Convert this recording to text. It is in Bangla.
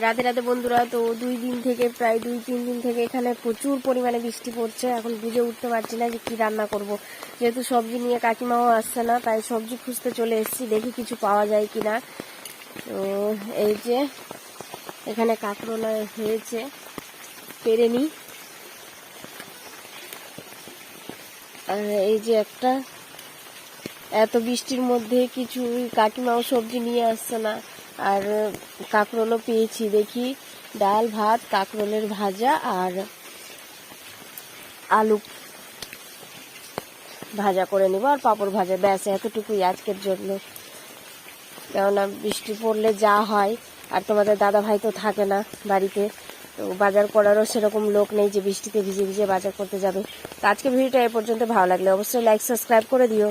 রাতে রাতে বন্ধুরা, তো 2 দিন থেকে প্রায় 2-3 দিন থেকে এখানে প্রচুর পরিমাণে বৃষ্টি পড়ছে। এখন বুঝে উঠতে পারছি না যে কি রান্না করব। যেহেতু সবজি নিয়ে কাকিমাও আসছে না, তাই সবজি খুঁজতে চলে এসেছি, দেখি কিছু পাওয়া যায় কিনা। তো এই যে এখানে কাঁকরোলা হয়েছে, পেরে নি। আর এই যে একটা, এত বৃষ্টির মধ্যে কিছু কাকিমাও সবজি নিয়ে আসছে না। আর কাঁকরোলও পেয়েছি, দেখি ডাল ভাত, কাঁকরোলের ভাজা আর আলু ভাজা করে নিব, আর পাঁপড় ভাজা, ব্যাস এতটুকুই আজকের জন্য। কেননা বৃষ্টি পড়লে যা হয়, আর তোমাদের দাদা ভাই তো থাকে না বাড়িতে, তো বাজার করারও সেরকম লোক নেই যে বৃষ্টিতে ভিজে ভিজে বাজার করতে যাবে। তো আজকে ভিডিওটা এ পর্যন্ত। ভালো লাগলে অবশ্যই লাইক সাবস্ক্রাইব করে দিও।